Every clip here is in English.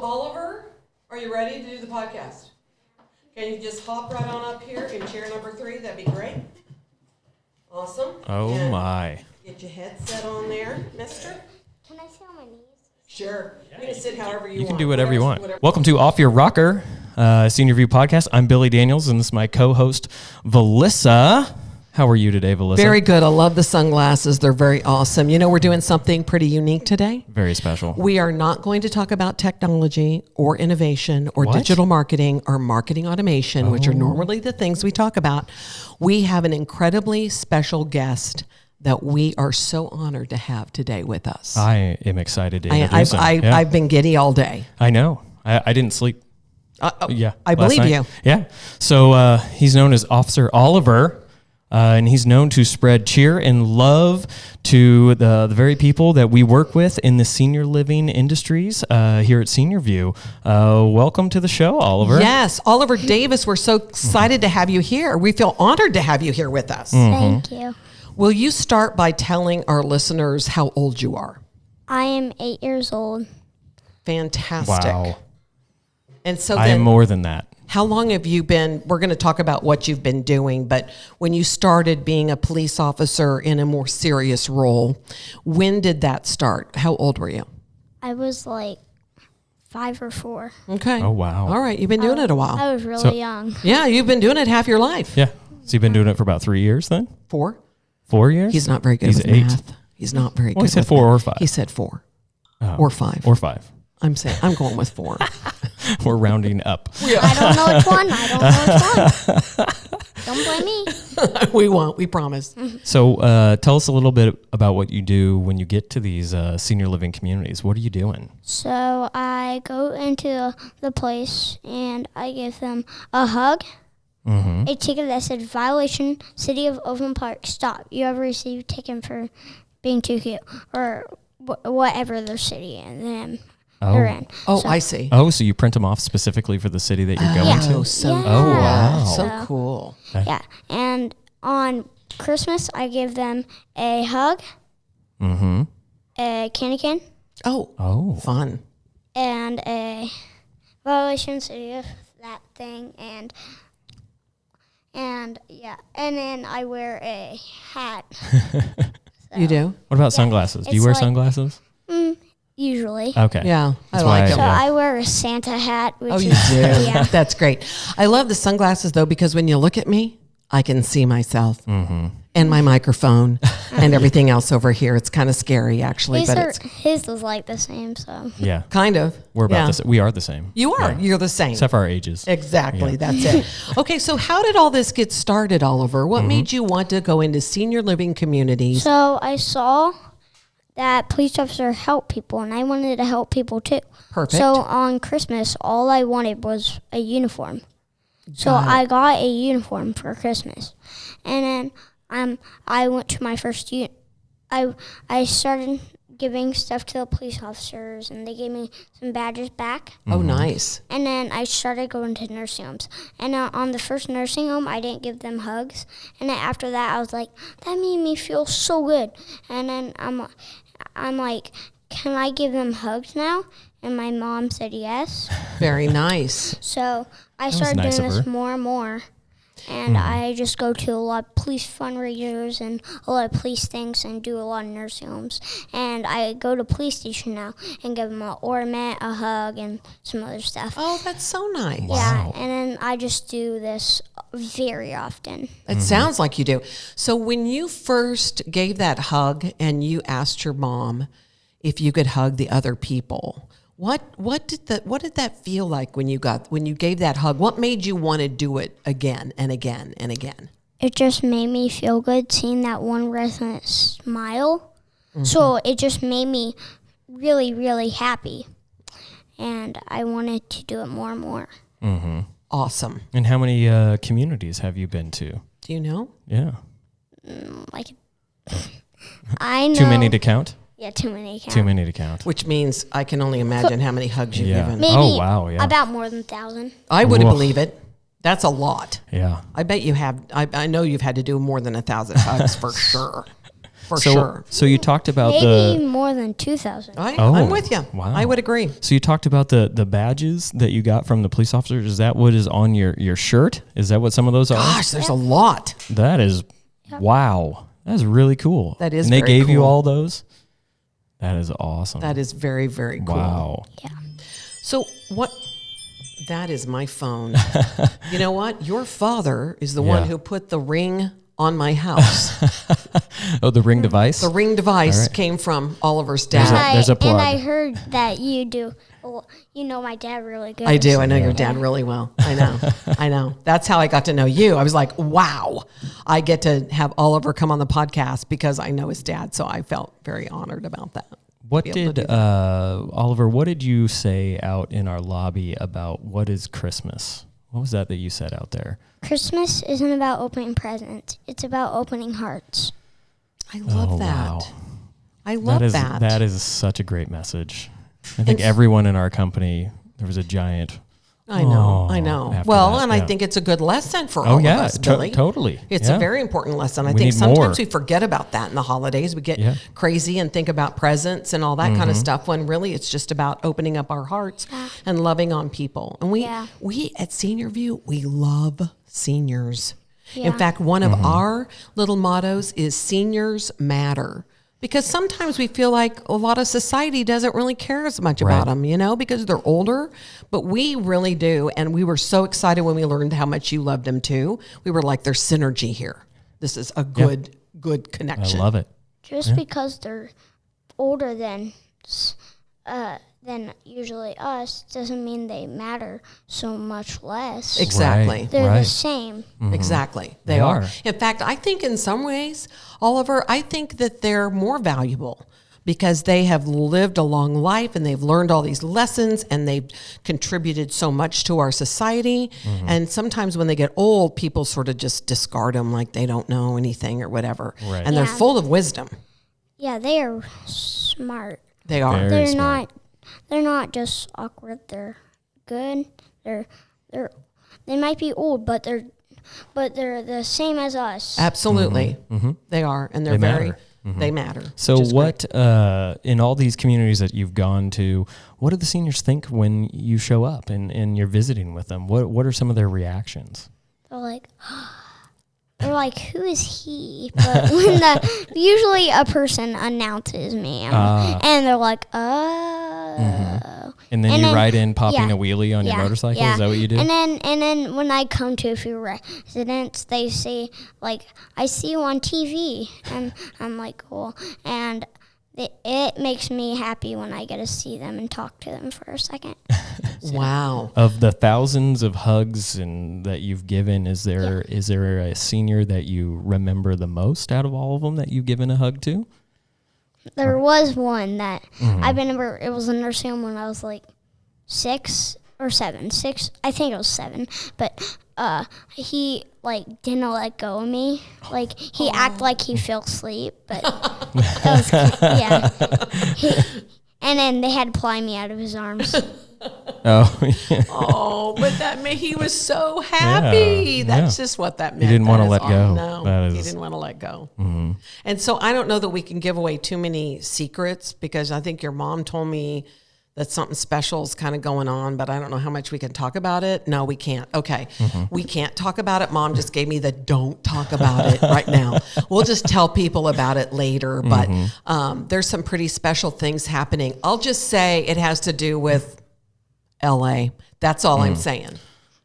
Oliver, are you ready to do the podcast? Can you just hop right on up here in chair number 3? That'd be great. Awesome. Oh, and my. Get your headset on there, mister. Can I sit on my knees? Sure. You can sit however you want. You can do whatever you want. Welcome to Off Your Rocker, SeniorVu Podcast. I'm Billy Daniels, and this is my co-host, Valissa. How are you today, Valissa? Very good. I love the sunglasses. They're very awesome. You know, we're doing something pretty unique today. Very special. We are not going to talk about technology or innovation or digital marketing or marketing automation, which are normally the things we talk about. We have an incredibly special guest that we are so honored to have today with us. I am excited to introduce him. I've been giddy all day. I know. I didn't sleep. I believe night. you. Yeah. So he's known as Officer Oliver. And he's known to spread cheer and love to the very people that we work with in the senior living industries here at SeniorVu. Welcome to the show, Oliver. Yes, Oliver Davis, we're so excited to have you here. We feel honored to have you here with us. Thank you. Will you start by telling our listeners how old you are? I am 8 years old. Fantastic. Wow. And so I am then, more than that. how long have you been, we're going to talk about what you've been doing, but when you started being a police officer in a more serious role, when did that start? How old were you? I was like 5 or 4. Okay. Oh, wow. All right. You've been doing it a while. I was really young. Yeah, you've been doing it half your life. Yeah. So you've been doing it for about 3 years then? 4? 4 years? He's not very good He's with 8. math. He's not very good. Well, he said with 4 math. or 5. He said 4 or 5. Or 5. I'm going with 4. We're rounding up. I don't know which one. Don't blame me. We won't. We promise. So tell us a little bit about what you do when you get to these senior living communities. What are you doing? So I go into the place and I give them a hug, a ticket that said violation, City of Overland Park, stop. You have received a ticket for being too cute, or whatever their city and they're in. Oh, So- I see. Oh, so you print them off specifically for the city that you're going to? Oh, so Yeah. Oh, wow. So cool. Yeah, and on Christmas, I give them a hug, Mm-hmm. a candy cane, Oh. Fun. and a violation city of that thing, and yeah, and then I wear a hat. You do? What about sunglasses? Do you It's wear like- sunglasses? Usually. Okay. Yeah, That's I like why it. So I wear a Santa hat, which Oh, you is do? yeah. That's great. I love the sunglasses, though, because when you look at me, I can see myself and my microphone and everything else over here. It's kind of scary, actually, but it's His was like the same, so. Yeah. kind of. We're about Yeah. the same. We are the same. You are. Yeah. You're the same. Except for our ages. Exactly. That's it. Okay, so how did all this get started, Oliver? What made you want to go into senior living communities? So I saw that police officer help people, and I wanted to help people too. Perfect. So on Christmas, all I wanted was a uniform. So Got it. I got a uniform for Christmas, and then I went to my first I started giving stuff to the police officers, and they gave me some badges back. Oh, nice. And then I started going to nursing homes. And on the first nursing home, I didn't give them hugs. And then after that, I was like, that made me feel so good. And then I'm like, can I give them hugs now? And my mom said yes. Very nice. So I was started nice doing of this her. more and more. And I just go to a lot of police fundraisers and a lot of police things and do a lot of nursing homes. And I go to police station now and give them an ornament, a hug, and some other stuff. Oh, that's so nice. Yeah, Wow. and then I just do this very often. It sounds like you do. So when you first gave that hug and you asked your mom if you could hug the other people, what did that feel like when you gave that hug? What made you want to do it again and again and again? It just made me feel good seeing that one resident smile. So it just made me really, really happy. And I wanted to do it more and more. Awesome. And how many communities have you been to? Do you know? Yeah. Like, I know. Too many to count? Yeah, too many. Too many to count. Which means I can only imagine how many hugs you've Yeah. given. Maybe Oh, wow, yeah. about more than 1,000. I would Whoa. believe it. That's a lot. Yeah. I bet you have. I know you've had to do more than 1,000 hugs for sure. for sure. So you talked about maybe more than 2,000. I'm with you. Wow. I would agree. So you talked about the badges that you got from the police officers. Is that what is on your shirt? Is that what some of those are? Gosh, there's a lot. That is, wow. That's really cool. That is And they very gave you cool. all those? That is awesome. That is very, very cool. Wow. Yeah. So what? That is my phone. You know what? Your father is the one who put the ring on my house. Oh, the ring device? The ring device came from Oliver's dad. There's a plug. And I heard that you do. Well, you know my dad really good. I do. I know your dad really well. I know. I know. That's how I got to know you. I was like, wow, I get to have Oliver come on the podcast because I know his dad. So I felt very honored about that. What did, Oliver, what did you say out in our lobby about what is Christmas? What was that you said out there? Christmas isn't about opening presents. It's about opening hearts. I love that. Wow. I love that. That is such a great message. I think everyone in our company, there was a giant. I know. Well, I think it's a good lesson for all of us, Billy. Totally. It's a very important lesson. I We think need sometimes more. we forget about that in the holidays. We get crazy and think about presents and all that kind of stuff when really it's just about opening up our hearts and loving on people. And we at SeniorVu, we love seniors. Yeah. In fact, one of our little mottos is seniors matter. Because sometimes we feel like a lot of society doesn't really care as much about them, because they're older. But we really do. And we were so excited when we learned how much you loved them too. We were like, there's synergy here. This is a good connection. I love it. Just because they're older than usually us doesn't mean they matter so much less. Exactly. They're the same. Exactly. They are. In fact, I think in some ways, Oliver, I think that they're more valuable because they have lived a long life and they've learned all these lessons and they've contributed so much to our society. And sometimes when they get old, people sort of just discard them like they don't know anything or whatever. Right. And they're full of wisdom. Yeah, they are smart. They are. Very smart. They're not just awkward. They're good. They might be old, but they're the same as us. Absolutely. They are. And they're matter. They matter. So what, in all these communities that you've gone to, what do the seniors think when you show up and you're visiting with them? What are some of their reactions? They're like, who is he? But when usually a person announces me, and they're like, oh. And then you ride in popping a wheelie on your motorcycle? Yeah. Is that what you do? And then when I come to a few residents, they say, like, I see you on TV. And I'm like, cool. And it makes me happy when I get to see them and talk to them for a second. Wow. Of the thousands of hugs that you've given, is there a senior that you remember the most out of all of them that you've given a hug to? There was one that I remember. It was a nursing home when I was like 6 or 7. 6, I think it was 7. But he didn't let go of me. Like he acted like he fell asleep, but that was and then they had to pry me out of his arms. Oh, but he was so happy. That's just what that meant. He didn't want to let go. No, he didn't want to let go. And so I don't know that we can give away too many secrets because I think your mom told me that something special is kind of going on, but I don't know how much we can talk about it. No, we can't. Okay. We can't talk about it. Mom just gave me the don't talk about it right now. We'll just tell people about it later, but there's some pretty special things happening. I'll just say it has to do with LA. That's all I'm saying.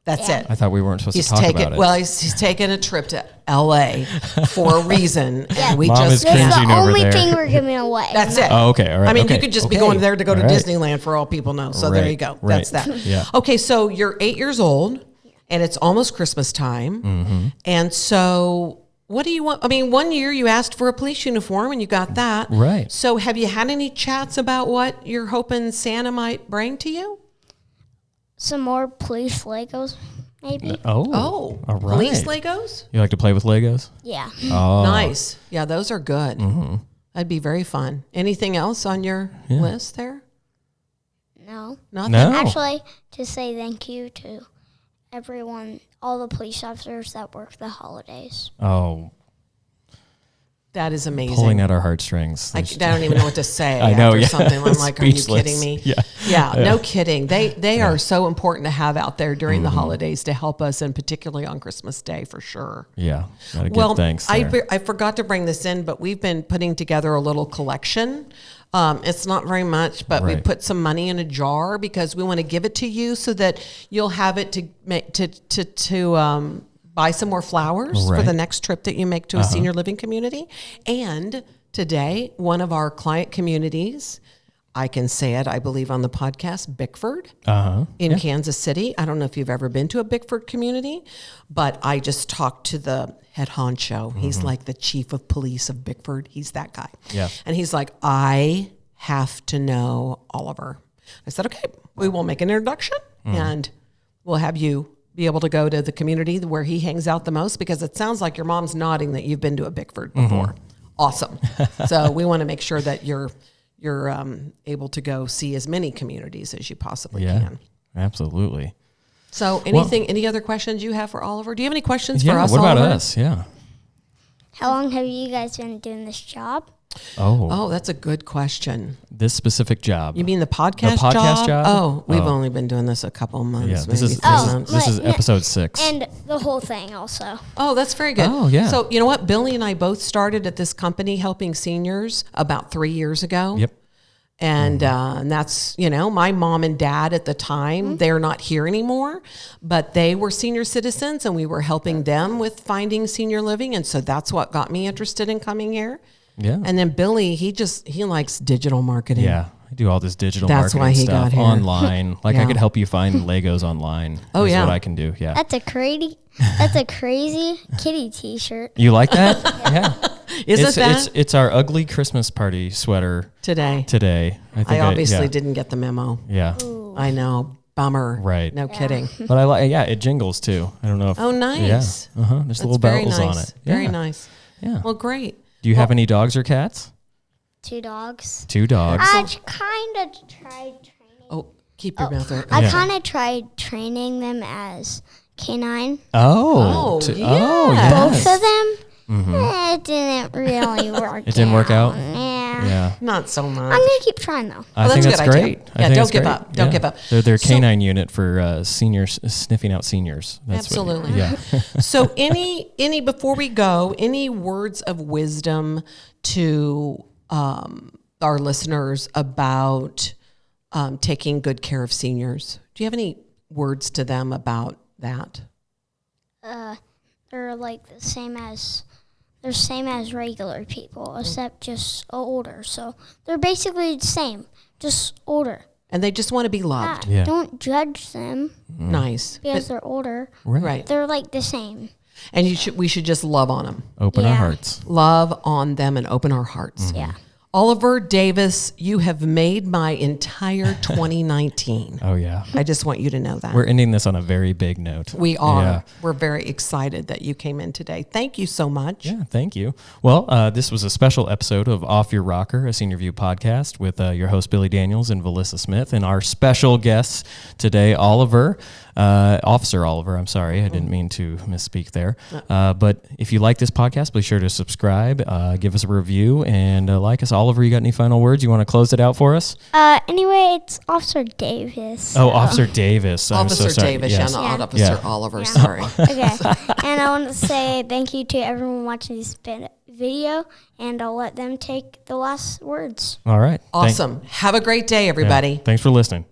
That's it. I thought we weren't supposed to talk about it. Well, he's taking a trip to LA for a reason. And we Mom just is That's cringing the over only there. thing we're giving away. That's it. Oh, okay. All right. I mean, okay. you could just be going there to go to All right. Disneyland for all people know. So there you go. Right. That's that. Yeah. Okay, so you're 8 years old, and it's almost Christmas time. And so what do you want? I mean, one year you asked for a police uniform, and you got that. Right. So have you had any chats about what you're hoping Santa might bring to you? Some more police Legos, maybe. Oh. Oh, All right. police Legos? You like to play with Legos? Yeah. Oh. Nice. Yeah, those are good. That'd be very fun. Anything else on your list there? No. Nothing? No. Actually, to say thank you to everyone, all the police officers that work the holidays. Oh. That is amazing. Pulling at our heartstrings. I don't even know what to say. I know, after something. I'm like, are you Speechless. kidding me? Yeah. No kidding. They are so important to have out there during the holidays to help us, and particularly on Christmas Day for sure. Yeah. Gotta give thanks there. I forgot to bring this in, but we've been putting together a little collection. It's not very much, but we put some money in a jar because we want to give it to you so that you'll have it to make to buy some more flowers for the next trip that you make to a senior living community. And today, one of our client communities, I can say it, I believe on the podcast, Bickford in Kansas City. I don't know if you've ever been to a Bickford community, but I just talked to the head honcho. He's like the chief of police of Bickford. He's that guy. Yeah. And he's like, I have to know Oliver. I said, okay, we will make an introduction and we'll have you be able to go to the community where he hangs out the most, because it sounds like your mom's nodding that you've been to a Bickford before. Awesome. So we want to make sure that you're able to go see as many communities as you possibly can. Absolutely. So any other questions you have for Oliver? Do you have any questions for us, what about Oliver? us? Yeah. How long have you guys been doing this job? Oh, that's a good question. this specific job. You mean the podcast job? Oh, we've only been doing this a couple of months. Yeah, this maybe is episode 6. And the whole thing also. Oh, that's very good. Oh, yeah. So, you know what? Billy and I both started at this company helping seniors about 3 years ago. Yep. And that's, my mom and dad at the time, they're not here anymore, but they were senior citizens and we were helping them with finding senior living. And so that's what got me interested in coming here. Yeah. And then Billy, he likes digital marketing. Yeah. I do all this digital That's marketing why he stuff got here. online. Like Yeah. I could help you find Legos online. Oh, is yeah. what I can do. Yeah. That's a crazy kitty t-shirt. You like that? Yeah. Isn't that? It's our ugly Christmas party sweater Today. I think I obviously didn't get the memo. Yeah. I know. Bummer. Right. No kidding. But I like, it jingles too. I don't know if. Oh, nice. Yeah. There's That's little very bells nice. on it. Very Yeah. nice. Yeah. Well, great. Do you have any dogs or cats? 2 dogs. 2 dogs. I kind of tried training. Oh, keep your mouth there. I kind of tried training them as canine. Oh. yeah. Both of them. It didn't really work. It didn't work out? Yeah. Yeah. Not so much. I'm gonna keep trying though. I Well, think that's that's a good idea. great. Yeah, I think don't that's give great. up. Don't give up. They're their So- canine unit for seniors, sniffing out seniors. That's Absolutely. yeah. So any before we go, any words of wisdom to our listeners about taking good care of seniors? Do you have any words to them about that? They're like the same as regular people, except just older. So they're basically the same, just older. And they just want to be loved. Yeah. Don't judge them Nice. because they're older. Right. They're like the same. And we should just love on them. Open our Yeah. hearts. Love on them and open our hearts. Yeah. Oliver Davis, you have made my entire 2019. Oh yeah. I just want you to know that. We're ending this on a very big note. We are. Yeah. We're very excited that you came in today. Thank you so much. Yeah, thank you. Well, this was a special episode of Off Your Rocker, a SeniorVu podcast with your host, Billy Daniels and Valissa Smith, and our special guests today, Officer Oliver. I'm sorry, I didn't mean to misspeak there. But if you like this podcast, be sure to subscribe, give us a review, and like us. Oliver, you got any final words? You want to close it out for us? Anyway, it's Officer Davis. Oh, Officer Davis. I'm Officer so sorry. Davis, Yes. not Yeah. Officer Yeah. Oliver. Yeah. Sorry. Okay. And I want to say thank you to everyone watching this video, and I'll let them take the last words. All right. Awesome. Have a great day, everybody. Thanks for listening.